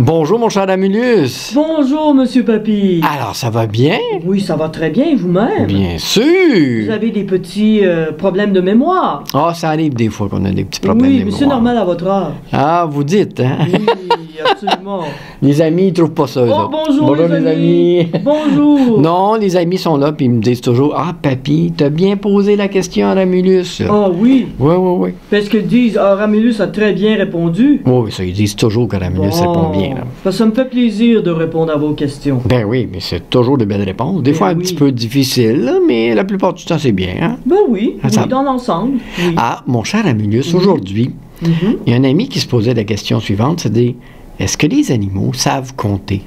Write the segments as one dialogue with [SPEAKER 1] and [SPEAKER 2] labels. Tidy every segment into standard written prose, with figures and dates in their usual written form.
[SPEAKER 1] Bonjour, mon cher Amulus.
[SPEAKER 2] Bonjour, Monsieur Papy.
[SPEAKER 1] Alors, ça va bien?
[SPEAKER 2] Oui, ça va très bien, et vous-même?
[SPEAKER 1] Bien sûr.
[SPEAKER 2] Vous avez des petits problèmes de mémoire?
[SPEAKER 1] Ah, ça arrive des fois qu'on a des petits problèmes
[SPEAKER 2] Oui,
[SPEAKER 1] de
[SPEAKER 2] mais
[SPEAKER 1] mémoire.
[SPEAKER 2] c'est normal à votre âge.
[SPEAKER 1] Ah, vous dites, hein?
[SPEAKER 2] Oui, absolument.
[SPEAKER 1] Les amis, ils trouvent pas ça, eux
[SPEAKER 2] Oh,
[SPEAKER 1] autres.
[SPEAKER 2] bonjour, les amis. Bonjour.
[SPEAKER 1] Non, les amis sont là, puis ils me disent toujours, ah, papy, t'as bien posé la question à Ramulus.
[SPEAKER 2] Ah oui,
[SPEAKER 1] Oui, oui, oui.
[SPEAKER 2] parce qu'ils disent, ah, Ramulus a très bien répondu.
[SPEAKER 1] Oui, ça, ils disent toujours que Ramulus répond bien, là.
[SPEAKER 2] Ça me fait plaisir de répondre à vos questions.
[SPEAKER 1] Ben oui, mais c'est toujours de belles réponses. Des
[SPEAKER 2] Ben
[SPEAKER 1] fois un
[SPEAKER 2] oui.
[SPEAKER 1] petit peu difficiles, là, mais la plupart du temps, c'est bien, hein?
[SPEAKER 2] Ben oui,
[SPEAKER 1] Ah, ça-
[SPEAKER 2] oui, dans l'ensemble. Oui.
[SPEAKER 1] Ah, mon cher Amulus, aujourd'hui,
[SPEAKER 2] Mhm.
[SPEAKER 1] il y a un ami qui se posait la question suivante, c'est-à-dire, est-ce que les animaux savent compter?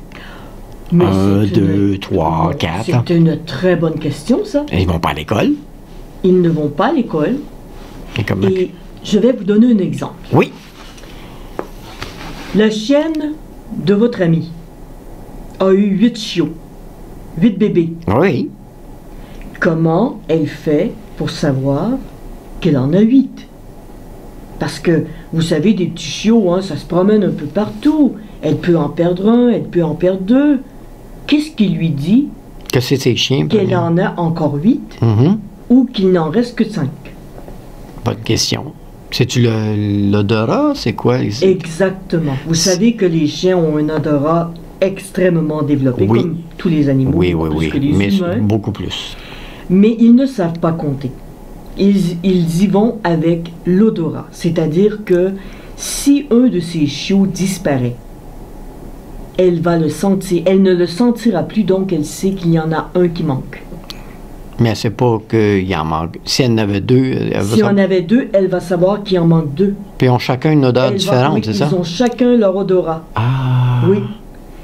[SPEAKER 2] Mais
[SPEAKER 1] 1,
[SPEAKER 2] c'est
[SPEAKER 1] 2, 3, 4.
[SPEAKER 2] C'est une très bonne question, ça.
[SPEAKER 1] Ils vont pas à l'école?
[SPEAKER 2] Ils ne vont pas à l'école.
[SPEAKER 1] Et comment?
[SPEAKER 2] Et je vais vous donner un exemple.
[SPEAKER 1] Oui.
[SPEAKER 2] La chienne de votre ami a eu 8 chiots, 8 bébés.
[SPEAKER 1] Oui.
[SPEAKER 2] Comment elle fait pour savoir qu'elle en a 8? Parce que, vous savez, des petits chiots, hein, ça se promène un peu partout. Elle peut en perdre un, elle peut en perdre deux. Qu'est-ce qui lui dit
[SPEAKER 1] Que c'est ses chiens?
[SPEAKER 2] qu'elle en a encore 8
[SPEAKER 1] Mhm.
[SPEAKER 2] ou qu'il n'en reste que 5?
[SPEAKER 1] Bonne question. C'est-tu l'odorat? C'est quoi?
[SPEAKER 2] Exactement. Vous savez que les chiens ont un odorat extrêmement développé,
[SPEAKER 1] Oui.
[SPEAKER 2] comme tous les animaux,
[SPEAKER 1] Oui, oui,
[SPEAKER 2] plus que
[SPEAKER 1] oui.
[SPEAKER 2] les
[SPEAKER 1] Mais
[SPEAKER 2] humains.
[SPEAKER 1] beaucoup plus.
[SPEAKER 2] Mais ils ne savent pas compter. Ils y vont avec l'odorat. C'est-à-dire que si un de ces chiots disparaît, elle va le sentir. Elle ne le sentira plus, donc elle sait qu'il y en a un qui manque.
[SPEAKER 1] Mais elle sait pas qu'il en manque. Si elle en avait deux, elle va
[SPEAKER 2] Si on avait deux, elle va savoir qu'il en manque deux.
[SPEAKER 1] Puis ils ont chacun une odeur
[SPEAKER 2] Elle va-
[SPEAKER 1] différente,
[SPEAKER 2] oui,
[SPEAKER 1] c'est ça?
[SPEAKER 2] Ils ont chacun leur odorat.
[SPEAKER 1] Ah!
[SPEAKER 2] Oui.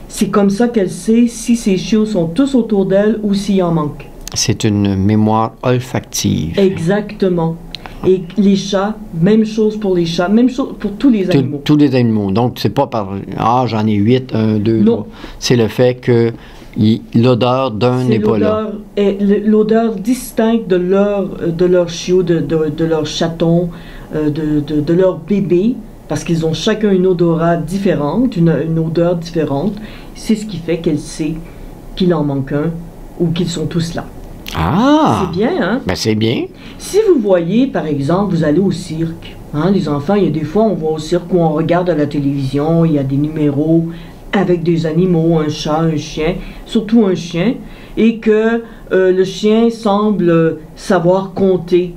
[SPEAKER 2] C'est comme ça qu'elle sait si ces chiots sont tous autour d'elle ou s'il en manque.
[SPEAKER 1] C'est une mémoire olfactive.
[SPEAKER 2] Exactement. Et les chats, même chose pour les chats, même chose pour tous les animaux.
[SPEAKER 1] Tous les animaux. Donc, c'est pas par. Ah, j'en ai 8, 1, 2,
[SPEAKER 2] Non.
[SPEAKER 1] 3. C'est le fait que l'odeur d'un
[SPEAKER 2] C'est
[SPEAKER 1] n'est pas là.
[SPEAKER 2] l'odeur distincte de leur chiot, de leur chaton, de leur bébé, parce qu'ils ont chacun une odorat différente, une odeur différente. C'est ce qui fait qu'elle sait qu'il en manque un ou qu'ils sont tous là.
[SPEAKER 1] Ah!
[SPEAKER 2] C'est bien, hein?
[SPEAKER 1] Ben, c'est bien.
[SPEAKER 2] Si vous voyez, par exemple, vous allez au cirque, hein, les enfants, il y a des fois, on va au cirque où on regarde à la télévision, il y a des numéros avec des animaux, un chat, un chien, surtout un chien, et que le chien semble savoir compter.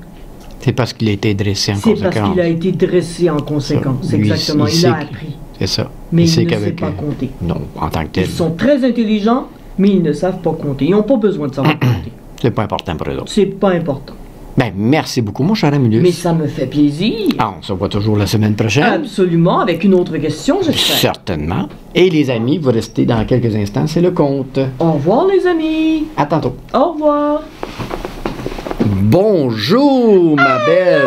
[SPEAKER 1] C'est parce qu'il a été dressé en
[SPEAKER 2] C'est parce
[SPEAKER 1] conséquence.
[SPEAKER 2] qu'il a été dressé en conséquence,
[SPEAKER 1] Ça, lui,
[SPEAKER 2] exactement,
[SPEAKER 1] il
[SPEAKER 2] il
[SPEAKER 1] sait
[SPEAKER 2] a
[SPEAKER 1] que-
[SPEAKER 2] appris.
[SPEAKER 1] C'est ça.
[SPEAKER 2] Mais il
[SPEAKER 1] sait
[SPEAKER 2] ne sait
[SPEAKER 1] qu'avec,
[SPEAKER 2] pas compter.
[SPEAKER 1] Non, en tant que tel.
[SPEAKER 2] Ils sont très intelligents, mais ils ne savent pas compter. Ils n'ont pas besoin de savoir compter.
[SPEAKER 1] C'est pas important pour eux autres.
[SPEAKER 2] C'est pas important.
[SPEAKER 1] Ben, merci beaucoup, mon cher Amulus.
[SPEAKER 2] Mais ça me fait plaisir.
[SPEAKER 1] Ah, on se voit toujours la semaine prochaine.
[SPEAKER 2] Absolument, avec une autre question, j'espère.
[SPEAKER 1] Certainement. Et les amis, vous restez dans quelques instants, c'est le compte.
[SPEAKER 2] Au revoir, les amis.
[SPEAKER 1] À tantôt.
[SPEAKER 2] Au revoir.
[SPEAKER 1] Bonjour, ma belle.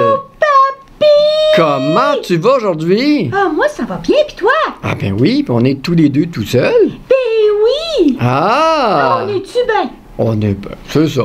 [SPEAKER 1] Comment tu vas aujourd'hui?
[SPEAKER 3] Ah, moi, ça va bien, pis toi?
[SPEAKER 1] Ah ben oui, puis on est tous les deux tout seuls.
[SPEAKER 3] Ben oui!
[SPEAKER 1] Ah!
[SPEAKER 3] On est-tu ben?
[SPEAKER 1] On est... C'est ça.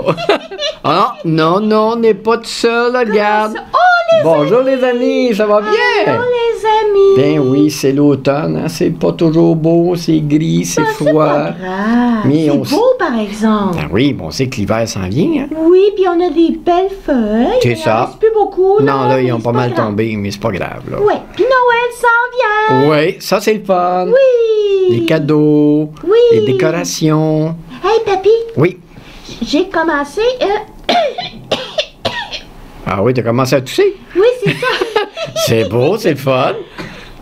[SPEAKER 1] Ah non, non, on n'est pas tout seul, regarde.
[SPEAKER 3] Ça- Oh,
[SPEAKER 1] Bonjour les amis, ça va bien?
[SPEAKER 3] les amis!
[SPEAKER 1] Ben oui, c'est l'automne, hein, c'est pas toujours beau, c'est gris, c'est froid.
[SPEAKER 3] Pas grave.
[SPEAKER 1] Mais
[SPEAKER 3] C'est
[SPEAKER 1] on
[SPEAKER 3] beau, par exemple.
[SPEAKER 1] Ben oui, bon, on sait que l'hiver s'en vient, hein?
[SPEAKER 3] Oui, puis on a des belles feuilles.
[SPEAKER 1] C'est
[SPEAKER 3] Il
[SPEAKER 1] ça.
[SPEAKER 3] en reste plus beaucoup, là.
[SPEAKER 1] Non, là, ils
[SPEAKER 3] mais
[SPEAKER 1] ont
[SPEAKER 3] c'est
[SPEAKER 1] pas mal
[SPEAKER 3] grave.
[SPEAKER 1] tombé, mais c'est pas grave, là.
[SPEAKER 3] Ouais, puis Noël s'en vient.
[SPEAKER 1] Oui, ça c'est le fun.
[SPEAKER 3] Oui.
[SPEAKER 1] Les cadeaux,
[SPEAKER 3] Oui.
[SPEAKER 1] les décorations.
[SPEAKER 3] Hey, papy,
[SPEAKER 1] Oui.
[SPEAKER 3] j'ai commencé...
[SPEAKER 1] Ah oui, t'as commencé à tousser?
[SPEAKER 3] Oui, c'est ça.
[SPEAKER 1] C'est beau, c'est le fun.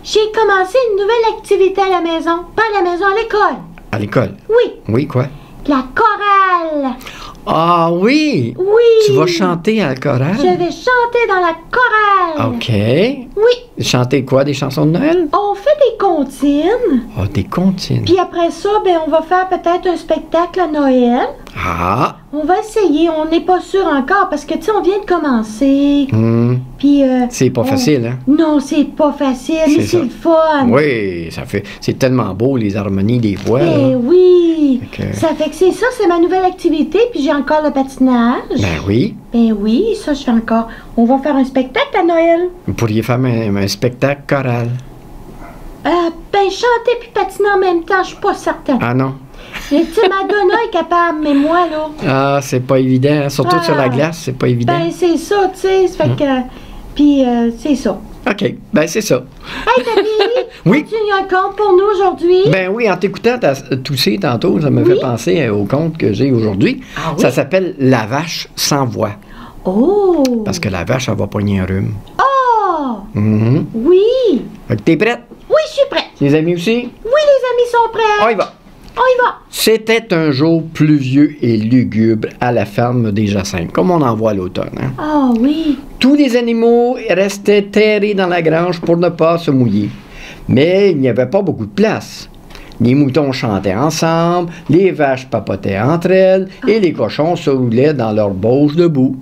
[SPEAKER 3] J'ai commencé une nouvelle activité à la maison. Pas à la maison, à l'école.
[SPEAKER 1] À l'école.
[SPEAKER 3] Oui,
[SPEAKER 1] Oui, quoi?
[SPEAKER 3] la chorale.
[SPEAKER 1] Ah oui!
[SPEAKER 3] Oui.
[SPEAKER 1] Tu vas chanter à la chorale?
[SPEAKER 3] Je vais chanter dans la chorale.
[SPEAKER 1] OK.
[SPEAKER 3] Oui,
[SPEAKER 1] Chanter quoi? Des chansons de Noël?
[SPEAKER 3] on fait des comptines.
[SPEAKER 1] Ah, des comptines.
[SPEAKER 3] Puis après ça, ben, on va faire peut-être un spectacle à Noël.
[SPEAKER 1] Ah!
[SPEAKER 3] On va essayer, on n'est pas sûr encore parce que, tu sais, on vient de commencer.
[SPEAKER 1] Hum,
[SPEAKER 3] Puis.
[SPEAKER 1] c'est pas
[SPEAKER 3] on-
[SPEAKER 1] facile, hein?
[SPEAKER 3] Non, c'est pas facile, mais
[SPEAKER 1] C'est ça.
[SPEAKER 3] c'est le fun.
[SPEAKER 1] Oui, ça fait... C'est tellement beau, les harmonies des voix, là.
[SPEAKER 3] Eh oui.
[SPEAKER 1] Fait que-
[SPEAKER 3] Ça fait que c'est ça, c'est ma nouvelle activité. Puis j'ai encore le patinage.
[SPEAKER 1] Ben oui.
[SPEAKER 3] Ben oui, ça, je fais encore. On va faire un spectacle à Noël.
[SPEAKER 1] Vous pourriez faire un spectacle choral.
[SPEAKER 3] Ben Ben, chanter puis patiner en même temps, je suis pas certaine.
[SPEAKER 1] Ah non?
[SPEAKER 3] Mais tu sais, Madonna est capable, mais moi, là...
[SPEAKER 1] Ah, c'est pas évident. Hein. Surtout
[SPEAKER 3] Ah.
[SPEAKER 1] sur la glace, c'est pas évident.
[SPEAKER 3] Ben, c'est ça, tu sais, ça fait que... Puis, c'est ça.
[SPEAKER 1] OK, ben c'est ça.
[SPEAKER 3] Hey, Papi!
[SPEAKER 1] Oui.
[SPEAKER 3] As-tu un conte pour nous aujourd'hui?
[SPEAKER 1] Ben oui, en t'écoutant tousser tantôt, ça me
[SPEAKER 3] Oui.
[SPEAKER 1] fait penser au conte que j'ai aujourd'hui.
[SPEAKER 3] Ah oui?
[SPEAKER 1] Ça s'appelle La vache sans voix.
[SPEAKER 3] Oh!
[SPEAKER 1] Parce que la vache, elle va pogner un rhume.
[SPEAKER 3] Oh!
[SPEAKER 1] Mhm.
[SPEAKER 3] Oui!
[SPEAKER 1] Fait que t'es prête?
[SPEAKER 3] Oui, je suis prête.
[SPEAKER 1] Les amis aussi?
[SPEAKER 3] Oui, les amis sont prêts.
[SPEAKER 1] On y va.
[SPEAKER 3] On y va.
[SPEAKER 1] C'était un jour pluvieux et lugubre à la ferme des Jacinthes, comme on en voit à l'automne. Hein?
[SPEAKER 3] Ah oui.
[SPEAKER 1] Tous les animaux restaient terrés dans la grange pour ne pas se mouiller. Mais il n'y avait pas beaucoup de place. Les moutons chantaient ensemble, les vaches papotaient entre elles et les cochons se roulaient dans leur bauche debout.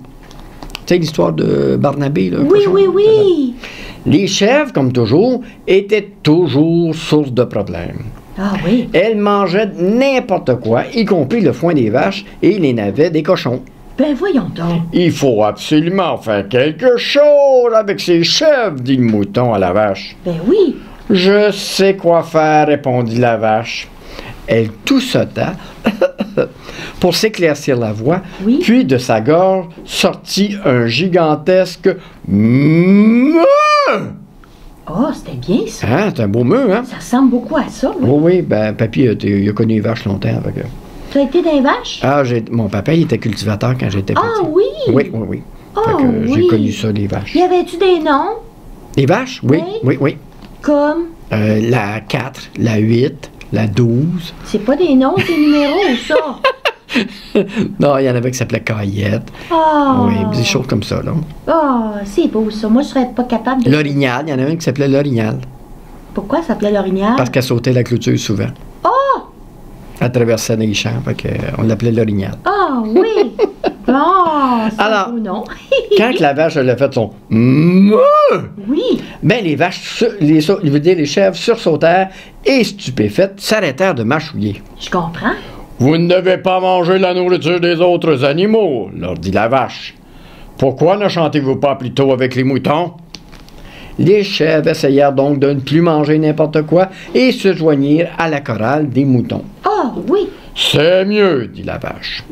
[SPEAKER 1] Tu sais l'histoire de Barnabé, là?
[SPEAKER 3] Oui,
[SPEAKER 1] cochon?
[SPEAKER 3] oui, oui.
[SPEAKER 1] Les chèvres, comme toujours, étaient toujours source de problèmes.
[SPEAKER 3] Ah oui.
[SPEAKER 1] Elles mangeaient n'importe quoi, y compris le foin des vaches et les navets des cochons.
[SPEAKER 3] Ben voyons donc.
[SPEAKER 1] Il faut absolument faire quelque chose avec ces chèvres, dit le mouton à la vache.
[SPEAKER 3] Ben oui.
[SPEAKER 1] Je sais quoi faire, répondit la vache. Elle toussota pour s'éclaircir la voix,
[SPEAKER 3] Oui.
[SPEAKER 1] puis de sa gorge sortit un gigantesque meuh.
[SPEAKER 3] Oh, c'était bien ça.
[SPEAKER 1] Hein, c'est un beau meuh, hein?
[SPEAKER 3] Ça ressemble beaucoup à ça. Oui.
[SPEAKER 1] Oui, oui, ben, papy, il a connu les vaches longtemps. Fait que...
[SPEAKER 3] Tu as été dans les vaches?
[SPEAKER 1] Ah, mon papa, il était cultivateur quand j'étais petit.
[SPEAKER 3] Ah oui.
[SPEAKER 1] Oui, oui, oui.
[SPEAKER 3] Ah
[SPEAKER 1] Fait que j'ai
[SPEAKER 3] oui.
[SPEAKER 1] connu ça, les vaches.
[SPEAKER 3] Y avait-tu des noms?
[SPEAKER 1] Les vaches? Oui,
[SPEAKER 3] Oui.
[SPEAKER 1] oui, oui.
[SPEAKER 3] Comme?
[SPEAKER 1] La 4, la 8, la 12.
[SPEAKER 3] C'est pas des noms, c'est des numéros, ça.
[SPEAKER 1] Non, il y en avait qui s'appelaient Caillette.
[SPEAKER 3] Ah.
[SPEAKER 1] Oui, des choses comme ça, là.
[SPEAKER 3] Ah, c'est beau ça. Moi, je serais pas capable de...
[SPEAKER 1] L'orignal, il y en avait un qui s'appelait l'orignal.
[SPEAKER 3] Pourquoi ça s'appelait l'orignal?
[SPEAKER 1] Parce qu'elle sautait la clôture souvent.
[SPEAKER 3] Oh!
[SPEAKER 1] Elle traversait les champs, fait que, on l'appelait l'orignal.
[SPEAKER 3] Ah oui! Ah, c'est
[SPEAKER 1] Alors,
[SPEAKER 3] un beau nom.
[SPEAKER 1] Quand que la vache elle a fait son meuh,
[SPEAKER 3] Oui.
[SPEAKER 1] ben les vaches, les chèvres sursautèrent et stupéfaites s'arrêtèrent de mâchouiller.
[SPEAKER 3] Je comprends.
[SPEAKER 1] Vous ne devez pas manger la nourriture des autres animaux, leur dit la vache. Pourquoi ne chantez-vous pas plutôt avec les moutons? Les chèvres essayèrent donc de ne plus manger n'importe quoi et se joignirent à la chorale des moutons.
[SPEAKER 3] Ah oui.
[SPEAKER 1] C'est mieux, dit la vache.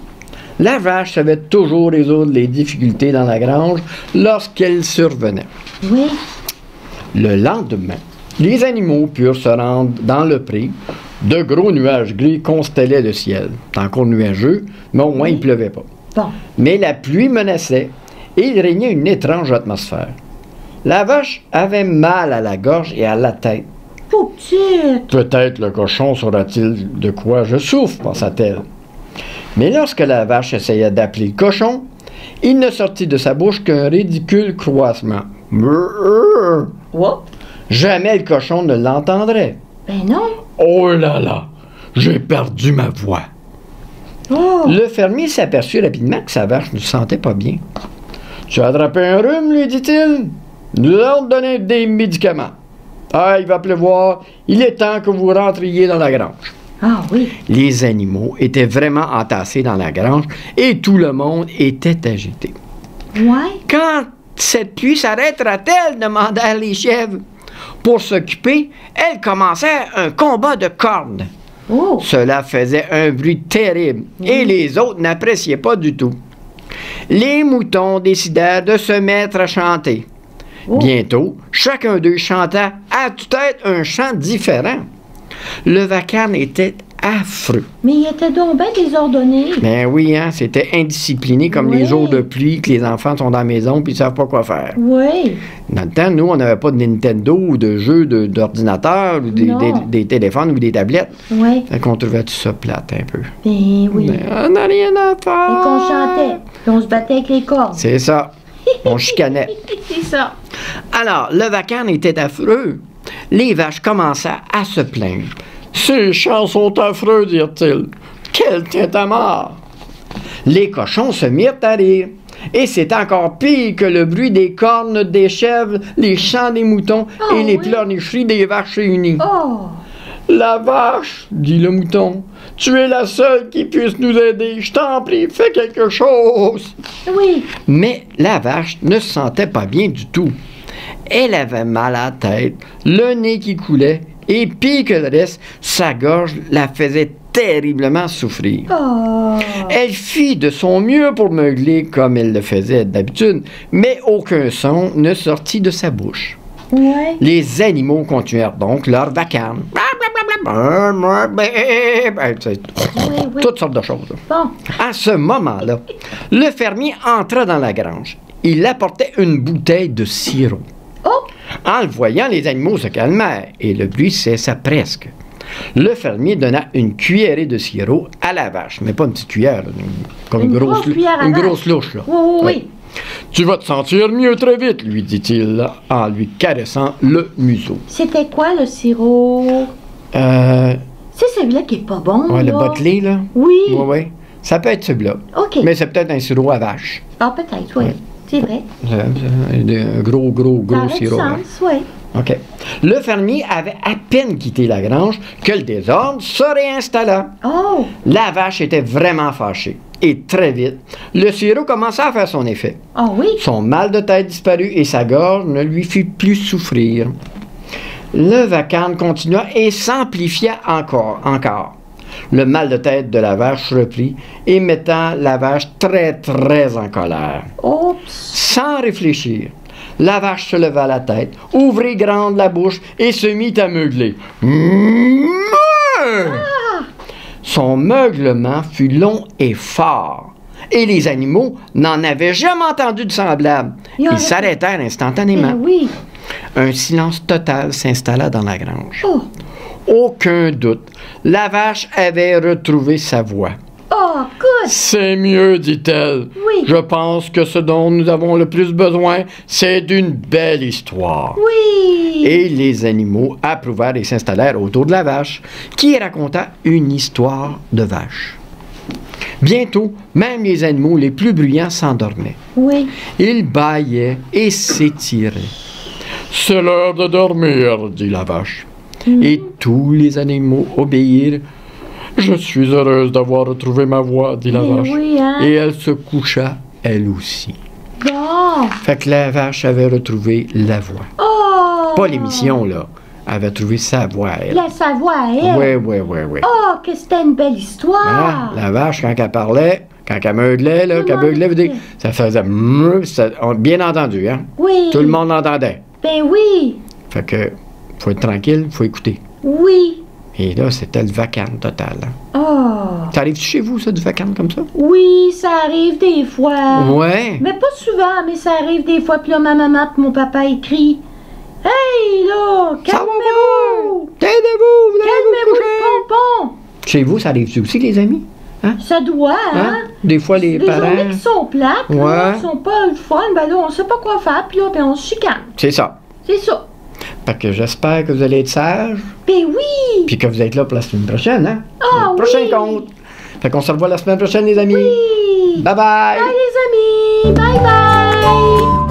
[SPEAKER 1] La vache savait toujours résoudre les difficultés dans la grange lorsqu'elles survenaient.
[SPEAKER 3] Oui.
[SPEAKER 1] Le lendemain, les animaux purent se rendre dans le pré. De gros nuages gris constellaient le ciel. C'est encore nuageux, mais au moins il ne pleuvait pas.
[SPEAKER 3] Bon.
[SPEAKER 1] Mais la pluie menaçait et il régnait une étrange atmosphère. La vache avait mal à la gorge et à la tête.
[SPEAKER 3] Pauvre petite.
[SPEAKER 1] Peut-être le cochon saura-t-il de quoi je souffre, pensa-t-elle. Mais lorsque la vache essaya d'appeler le cochon, il ne sortit de sa bouche qu'un ridicule croissement. Brrr.
[SPEAKER 3] What?
[SPEAKER 1] Jamais le cochon ne l'entendrait.
[SPEAKER 3] Ben non.
[SPEAKER 1] Oh là là, j'ai perdu ma voix.
[SPEAKER 3] Oh.
[SPEAKER 1] Le fermier s'aperçut rapidement que sa vache ne se sentait pas bien. Tu as attrapé un rhume, lui dit-il. Nous allons te donner des médicaments. Ah, il va pleuvoir. Il est temps que vous rentriez dans la grange.
[SPEAKER 3] Ah oui.
[SPEAKER 1] Les animaux étaient vraiment entassés dans la grange et tout le monde était agité.
[SPEAKER 3] Ouais.
[SPEAKER 1] Quand cette pluie s'arrêtera-t-elle? Demandèrent les chèvres. Pour s'occuper, elles commencèrent un combat de cornes.
[SPEAKER 3] Oh.
[SPEAKER 1] Cela faisait un bruit terrible et les autres n'appréciaient pas du tout. Les moutons décidèrent de se mettre à chanter.
[SPEAKER 3] Oh.
[SPEAKER 1] Bientôt, chacun d'eux chanta à tue-tête un chant différent. Le vacarme était affreux.
[SPEAKER 3] Mais il était donc bien désordonné.
[SPEAKER 1] Ben oui, hein, c'était indiscipliné comme les
[SPEAKER 3] Oui.
[SPEAKER 1] jours de pluie que les enfants sont dans la maison puis ils savent pas quoi faire.
[SPEAKER 3] Oui.
[SPEAKER 1] Dans le temps, nous, on n'avait pas de Nintendo ou de jeux d'ordinateur ou
[SPEAKER 3] Non.
[SPEAKER 1] des téléphones ou des tablettes.
[SPEAKER 3] Oui.
[SPEAKER 1] Fait qu'on trouvait tout ça plate un peu.
[SPEAKER 3] Ben oui.
[SPEAKER 1] Mais on n'a rien à faire.
[SPEAKER 3] Et qu'on chantait. Puis on se battait avec les cordes.
[SPEAKER 1] C'est ça. On chicanait.
[SPEAKER 3] C'est ça.
[SPEAKER 1] Alors, le vacarme était affreux. Les vaches commençaient à se plaindre. Ces chants sont affreux, dirent-ils. Quelle tête à mort! Les cochons se mirent à rire. Et c'est encore pire que le bruit des cornes des chèvres, les chants des moutons
[SPEAKER 3] Oh,
[SPEAKER 1] et les
[SPEAKER 3] oui.
[SPEAKER 1] pleurnicheries des vaches réunies.
[SPEAKER 3] Oh.
[SPEAKER 1] La vache, dit le mouton, tu es la seule qui puisse nous aider. Je t'en prie, fais quelque chose.
[SPEAKER 3] Oui.
[SPEAKER 1] Mais la vache ne se sentait pas bien du tout. Elle avait mal à la tête, le nez qui coulait Et pire que le reste, sa gorge la faisait terriblement souffrir.
[SPEAKER 3] Oh.
[SPEAKER 1] Elle fit de son mieux pour meugler comme elle le faisait d'habitude, mais aucun son ne sortit de sa bouche.
[SPEAKER 3] Ouais.
[SPEAKER 1] Les animaux continuèrent donc leur vacarme. Toutes sortes de choses.
[SPEAKER 3] Bon.
[SPEAKER 1] À ce moment-là, le fermier entra dans la grange. Il apportait une bouteille de sirop.
[SPEAKER 3] Oh.
[SPEAKER 1] En le voyant, les animaux se calmèrent et le bruit cessa presque. Le fermier donna une cuillerée de sirop à la vache, mais pas une petite cuillère, comme
[SPEAKER 3] Une grosse cuillère à
[SPEAKER 1] une
[SPEAKER 3] vache.
[SPEAKER 1] grosse louche. Là.
[SPEAKER 3] Oui, oui, oui.
[SPEAKER 1] Ouais. Tu vas te sentir mieux très vite, lui dit-il, en lui caressant le museau.
[SPEAKER 3] C'était quoi le sirop? C'est celui-là qui est pas bon,
[SPEAKER 1] Ouais,
[SPEAKER 3] là.
[SPEAKER 1] le bottelé, là.
[SPEAKER 3] Oui.
[SPEAKER 1] Oui, oui. Ça peut être celui-là.
[SPEAKER 3] OK.
[SPEAKER 1] Mais c'est peut-être un sirop à vache.
[SPEAKER 3] Ah, peut-être, oui.
[SPEAKER 1] Ouais.
[SPEAKER 3] C'est vrai.
[SPEAKER 1] Un gros
[SPEAKER 3] Ça aurait du
[SPEAKER 1] sirop. là.
[SPEAKER 3] sens, oui.
[SPEAKER 1] OK. Le fermier avait à peine quitté la grange que le désordre se réinstalla.
[SPEAKER 3] Oh.
[SPEAKER 1] La vache était vraiment fâchée. Et très vite, le sirop commença à faire son effet.
[SPEAKER 3] Ah oui.
[SPEAKER 1] Son mal de tête disparut et sa gorge ne lui fit plus souffrir. Le vacarme continua et s'amplifia encore. Le mal de tête de la vache reprit et mettant la vache très en colère.
[SPEAKER 3] Oups.
[SPEAKER 1] Sans réfléchir, la vache se leva la tête, ouvrit grande la bouche et se mit à meugler. Son meuglement fut long et fort, et les animaux n'en avaient jamais entendu de semblable. Ils s'arrêtèrent instantanément.
[SPEAKER 3] Ben oui.
[SPEAKER 1] Un silence total s'installa dans la grange.
[SPEAKER 3] Oh.
[SPEAKER 1] Aucun doute, la vache avait retrouvé sa voix.
[SPEAKER 3] Oh, good.
[SPEAKER 1] C'est mieux, dit-elle.
[SPEAKER 3] Oui.
[SPEAKER 1] Je pense que ce dont nous avons le plus besoin, c'est d'une belle histoire.
[SPEAKER 3] Oui.
[SPEAKER 1] Et les animaux approuvèrent et s'installèrent autour de la vache, qui raconta une histoire de vache. Bientôt, même les animaux les plus bruyants s'endormaient.
[SPEAKER 3] Oui.
[SPEAKER 1] Ils bâillaient et s'étiraient. C'est l'heure de dormir, dit la vache. Et tous les animaux obéirent. Je suis heureuse d'avoir retrouvé ma voix, dit la vache.
[SPEAKER 3] Oui, hein?
[SPEAKER 1] Et elle se coucha, elle aussi.
[SPEAKER 3] Bon.
[SPEAKER 1] Fait que la vache avait retrouvé la voix.
[SPEAKER 3] Oh.
[SPEAKER 1] Pas l'émission, là. Elle avait trouvé sa voix, elle.
[SPEAKER 3] Sa voix à elle.
[SPEAKER 1] Oui.
[SPEAKER 3] Oh, que c'était une belle histoire.
[SPEAKER 1] Voilà. La vache, quand elle parlait, quand elle meuglait, là, quand elle meuglait, veut dire, ça faisait bien entendu, hein?
[SPEAKER 3] Oui.
[SPEAKER 1] Tout le monde l'entendait.
[SPEAKER 3] Ben oui.
[SPEAKER 1] Fait que, faut être tranquille, faut écouter.
[SPEAKER 3] Oui.
[SPEAKER 1] Et là, c'était le vacarme total. Hein.
[SPEAKER 3] Oh.
[SPEAKER 1] Ça arrive chez vous, ça, du vacarme comme ça?
[SPEAKER 3] Oui, ça arrive des fois.
[SPEAKER 1] Ouais.
[SPEAKER 3] Mais pas souvent, mais ça arrive des fois. Puis là, ma maman et mon papa écrit. Hey, là, calmez-vous.
[SPEAKER 1] Taisez-vous, vous allez
[SPEAKER 3] Calmez-vous
[SPEAKER 1] vous
[SPEAKER 3] le
[SPEAKER 1] coucher.
[SPEAKER 3] pompon.
[SPEAKER 1] Chez vous, ça arrive aussi, les amis? Hein?
[SPEAKER 3] Ça doit, hein?
[SPEAKER 1] Hein? Des fois, les
[SPEAKER 3] Les
[SPEAKER 1] parents...
[SPEAKER 3] journées qui sont plates, là,
[SPEAKER 1] Ouais.
[SPEAKER 3] qui sont pas le fun, ben là, on sait pas quoi faire, puis là, ben on se chicane.
[SPEAKER 1] C'est ça.
[SPEAKER 3] C'est ça.
[SPEAKER 1] Fait que j'espère que vous allez être sages,
[SPEAKER 3] Ben oui.
[SPEAKER 1] puis que vous êtes là pour la semaine prochaine, hein?
[SPEAKER 3] Ah
[SPEAKER 1] Le prochain
[SPEAKER 3] oui.
[SPEAKER 1] compte. Fait qu'on se revoit la semaine prochaine, les amis.
[SPEAKER 3] Oui.
[SPEAKER 1] Bye-bye.
[SPEAKER 3] Bye, les amis. Bye, bye.